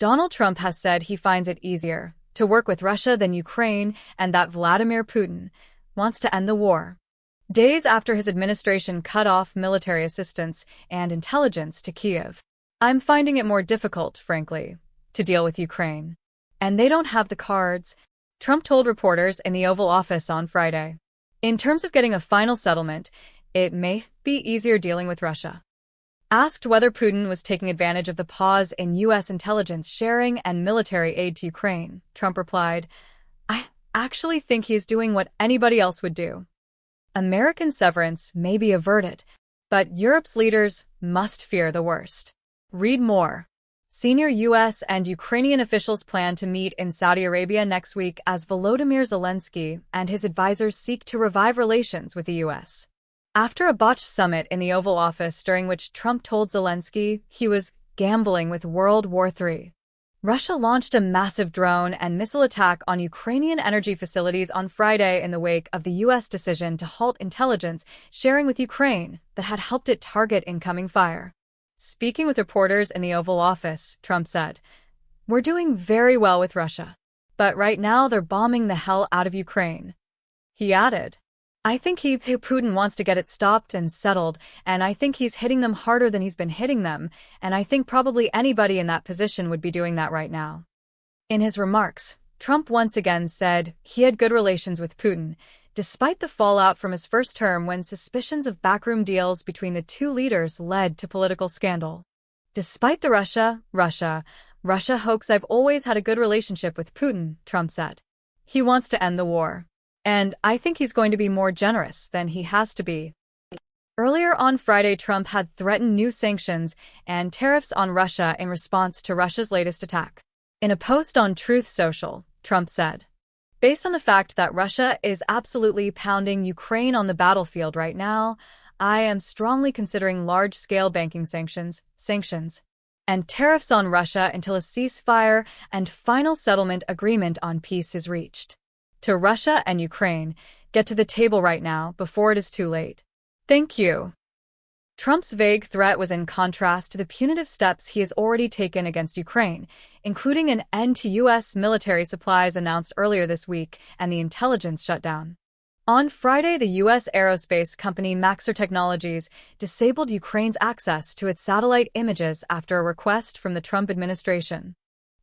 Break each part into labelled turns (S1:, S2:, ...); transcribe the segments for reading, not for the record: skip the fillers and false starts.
S1: Donald Trump has said he finds it easier to work with Russia than Ukraine and that Vladimir Putin wants to end the war. Days after his administration cut off military assistance and intelligence to Kyiv. I'm finding it more difficult, frankly, to deal with Ukraine. And they don't have the cards, Trump told reporters in the Oval Office on Friday. In terms of getting a final settlement, it may be easier dealing with Russia. Asked whether Putin was taking advantage of the pause in U.S. intelligence sharing and military aid to Ukraine, Trump replied, "I actually think he's doing what anybody else would do. American severance may be averted, but Europe's leaders must fear the worst." Read more. Senior U.S. and Ukrainian officials plan to meet in Saudi Arabia next week as Volodymyr Zelensky and his advisors seek to revive relations with the U.S. After a botched summit in the Oval Office during which Trump told Zelensky he was gambling with World War III. Russia launched a massive drone and missile attack on Ukrainian energy facilities on Friday in the wake of the U.S. decision to halt intelligence sharing with Ukraine that had helped it target incoming fire. Speaking with reporters in the Oval Office, Trump said, "We're doing very well with Russia, but right now they're bombing the hell out of Ukraine." He added, "I think Putin wants to get it stopped and settled, and I think he's hitting them harder than he's been hitting them, and I think probably anybody in that position would be doing that right now." In his remarks, Trump once again said he had good relations with Putin, despite the fallout from his first term when suspicions of backroom deals between the two leaders led to political scandal. Despite the Russia hoax, I've always had a good relationship with Putin, Trump said. He wants to end the war. And I think he's going to be more generous than he has to be. Earlier on Friday, Trump had threatened new sanctions and tariffs on Russia in response to Russia's latest attack. In a post on Truth Social, Trump said, "Based on the fact that Russia is absolutely pounding Ukraine on the battlefield right now, I am strongly considering large-scale banking sanctions, and tariffs on Russia until a ceasefire and final settlement agreement on peace is reached. To Russia and Ukraine, get to the table right now before it is too late. Thank you." Trump's vague threat was in contrast to the punitive steps he has already taken against Ukraine, including an end to U.S. military supplies announced earlier this week and the intelligence shutdown. On Friday, the U.S. aerospace company Maxar Technologies disabled Ukraine's access to its satellite images after a request from the Trump administration.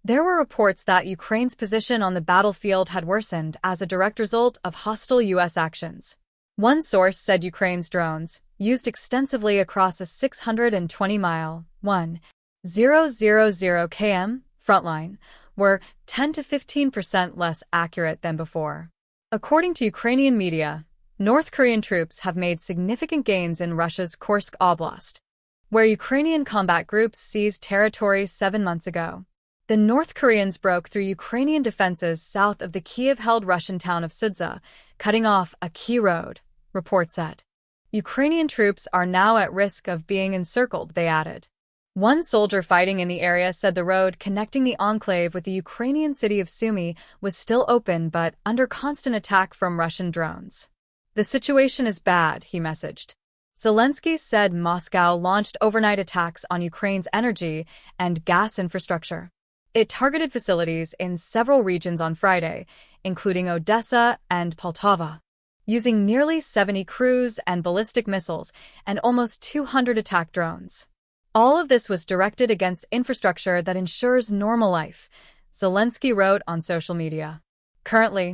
S1: There were reports that Ukraine's position on the battlefield had worsened as a direct result of hostile U.S. actions. One source said Ukraine's drones, used extensively across a 620-mile, 1,000 km frontline, were 10 to 15% less accurate than before. According to Ukrainian media, North Korean troops have made significant gains in Russia's Kursk Oblast, where Ukrainian combat groups seized territory 7 months ago. The North Koreans broke through Ukrainian defenses south of the Kyiv-held Russian town of Sydza, cutting off a key road, reports said. Ukrainian troops are now at risk of being encircled, they added. One soldier fighting in the area said the road connecting the enclave with the Ukrainian city of Sumy was still open but under constant attack from Russian drones. "The situation is bad," he messaged. Zelensky said Moscow launched overnight attacks on Ukraine's energy and gas infrastructure. It targeted facilities in several regions on Friday, including Odessa and Poltava, using nearly 70 cruise and ballistic missiles and almost 200 attack drones. All of this was directed against infrastructure that ensures normal life, Zelensky wrote on social media. Currently,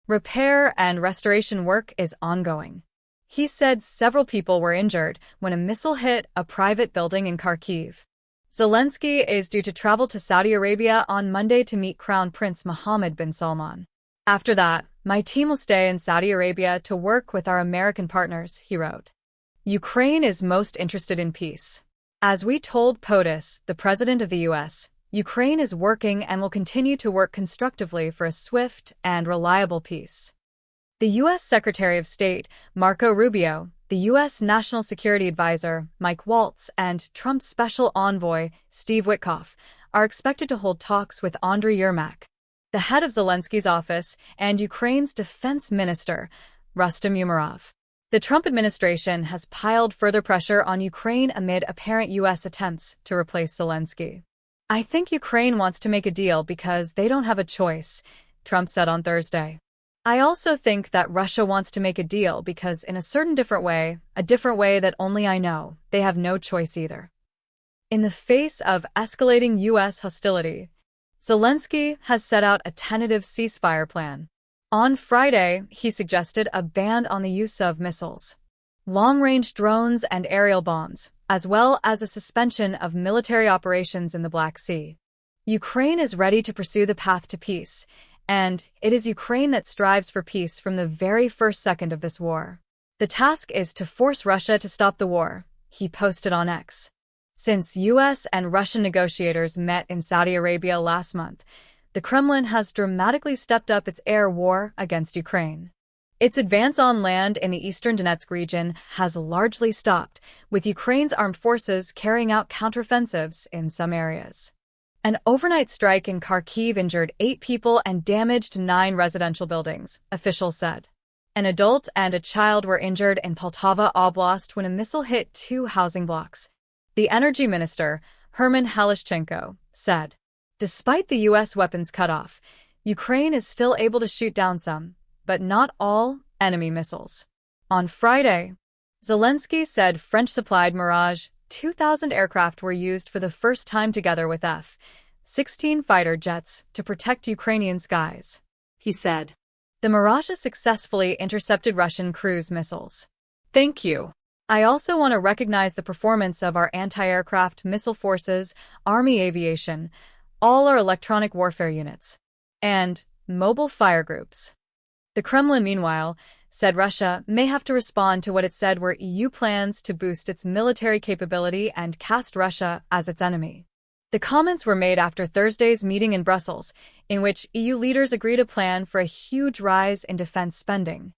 S1: repair and restoration work is ongoing. He said several people were injured when a missile hit a private building in Kharkiv. Zelensky is due to travel to Saudi Arabia on Monday to meet Crown Prince Mohammed bin Salman. "After that, my team will stay in Saudi Arabia to work with our American partners," he wrote. Ukraine is most interested in peace. As we told POTUS, the president of the U.S., Ukraine is working and will continue to work constructively for a swift and reliable peace. The U.S. Secretary of State, Marco Rubio, the U.S. National Security Advisor, Mike Waltz, and Trump's special envoy, Steve Witkoff, are expected to hold talks with Andriy Yermak, the head of Zelensky's office, and Ukraine's defense minister, Rustem Umerov. The Trump administration has piled further pressure on Ukraine amid apparent U.S. attempts to replace Zelensky. "I think Ukraine wants to make a deal because they don't have a choice," Trump said on Thursday. "I also think that Russia wants to make a deal because in a certain a different way that only I know, they have no choice either." In the face of escalating U.S. hostility, Zelensky has set out a tentative ceasefire plan. On Friday, he suggested a ban on the use of missiles, long-range drones and aerial bombs, as well as a suspension of military operations in the Black Sea. Ukraine is ready to pursue the path to peace, and it is Ukraine that strives for peace from the very first second of this war. "The task is to force Russia to stop the war," he posted on X. Since U.S. and Russian negotiators met in Saudi Arabia last month, the Kremlin has dramatically stepped up its air war against Ukraine. Its advance on land in the eastern Donetsk region has largely stopped, with Ukraine's armed forces carrying out counteroffensives in some areas. An overnight strike in Kharkiv injured 8 people and damaged 9 residential buildings, officials said. An adult and a child were injured in Poltava Oblast when a missile hit 2 housing blocks. The energy minister, Herman Halashchenko, said. Despite the U.S. weapons cutoff, Ukraine is still able to shoot down some, but not all, enemy missiles. On Friday, Zelensky said French-supplied Mirage 2000 aircraft were used for the first time together with F-16 fighter jets to protect Ukrainian skies. He said, "The Mirages successfully intercepted Russian cruise missiles. Thank you. I also want to recognize the performance of our anti-aircraft missile forces, Army Aviation, all our electronic warfare units, and mobile fire groups." The Kremlin, meanwhile, said Russia may have to respond to what it said were EU plans to boost its military capability and cast Russia as its enemy. The comments were made after Thursday's meeting in Brussels, in which EU leaders agreed a plan for a huge rise in defense spending.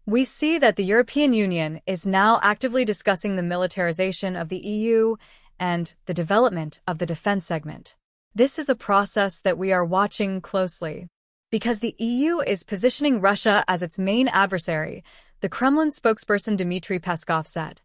S1: "We see that the European Union is now actively discussing the militarization of the EU and the development of the defense segment. This is a process that we are watching closely. Because the EU is positioning Russia as its main adversary," the Kremlin spokesperson Dmitry Peskov said.